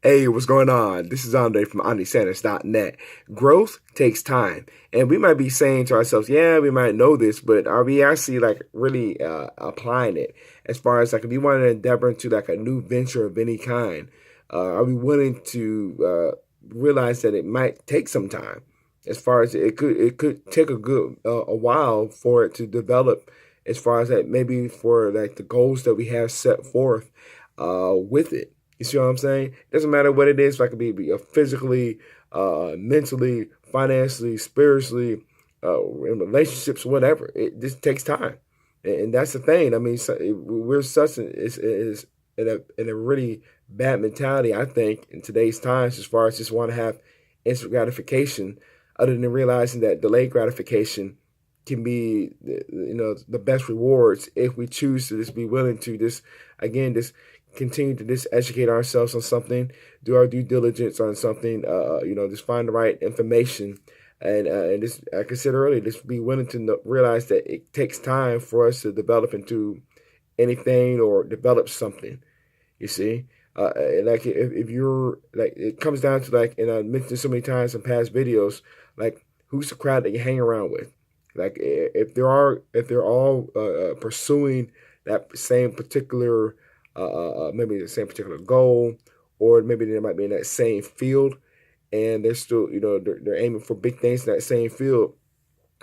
Hey, what's going on? This is Andre from AndreSanders.net. Growth takes time. And we might be saying to ourselves, yeah, we might know this, but are we actually like really applying it? As far as like if you want to endeavor into like a new venture of any kind, are we willing to realize that it might take some time? As far as it could take a good a while for it to develop. As far as that, maybe for like the goals that we have set forth with it. You see what I'm saying? It doesn't matter what it is. Like it be physically, mentally, financially, spiritually, in relationships, whatever. It just takes time, and that's the thing. I mean, we're such is in a really bad mentality. I think in today's times, as far as just want to have instant gratification, other than realizing that delayed gratification can be the best rewards if we choose to just be willing to just again just continue to just educate ourselves on something, do our due diligence on something, just find the right information, and just like I said earlier, just be willing to realize that it takes time for us to develop into anything or develop something. You see, like if you're like it comes down to like, and I mentioned so many times in past videos, like who's the crowd that you hang around with? Like if they're all pursuing that same particular maybe the same particular goal, or maybe they might be in that same field, and they're still they're aiming for big things in that same field.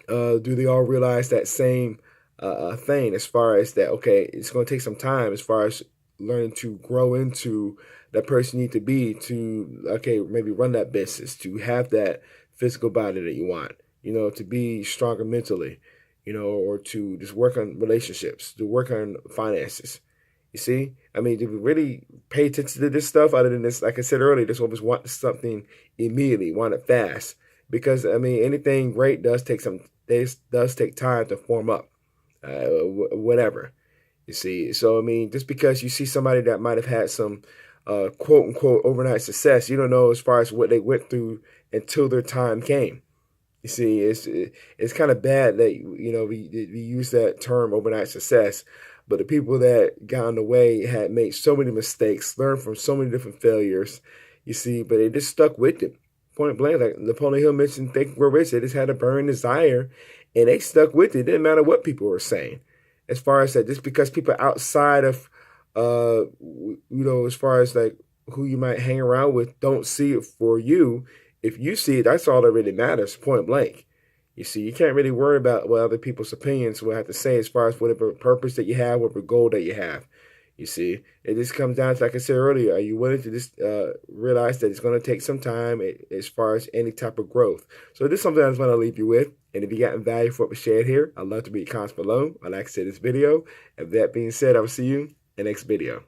Do they all realize that same thing as far as that? Okay, it's going to take some time as far as learning to grow into that person you need to be to okay maybe run that business, to have that physical body that you want, to be stronger mentally, or to just work on relationships, to work on finances. You see, I mean, do we really pay attention to this stuff other than this? Like I said earlier, this one was want something immediately, want it fast. Because I mean, anything great does take some. This does take time to form up, whatever. You see, so I mean, just because you see somebody that might have had some quote unquote overnight success, you don't know as far as what they went through until their time came. You see, it's kind of bad that we use that term overnight success, but the people that got on the way had made so many mistakes, learned from so many different failures. You see, but they just stuck with it, point blank. Like Napoleon Hill mentioned, Think and Grow Rich. They just had a burning desire, and they stuck with it. It didn't matter what people were saying. As far as that, just because people outside of, as far as like who you might hang around with, don't see it for you, if you see it, that's all that really matters, point blank. You see, you can't really worry about what other people's opinions will have to say as far as whatever purpose that you have, whatever goal that you have. You see, it just comes down to, like I said earlier, are you willing to just realize that it's going to take some time as far as any type of growth? So this is something I just want to leave you with. And if you got value for what we shared here, I'd love to be comments below. I'd like to say this video. And that being said, I will see you in the next video.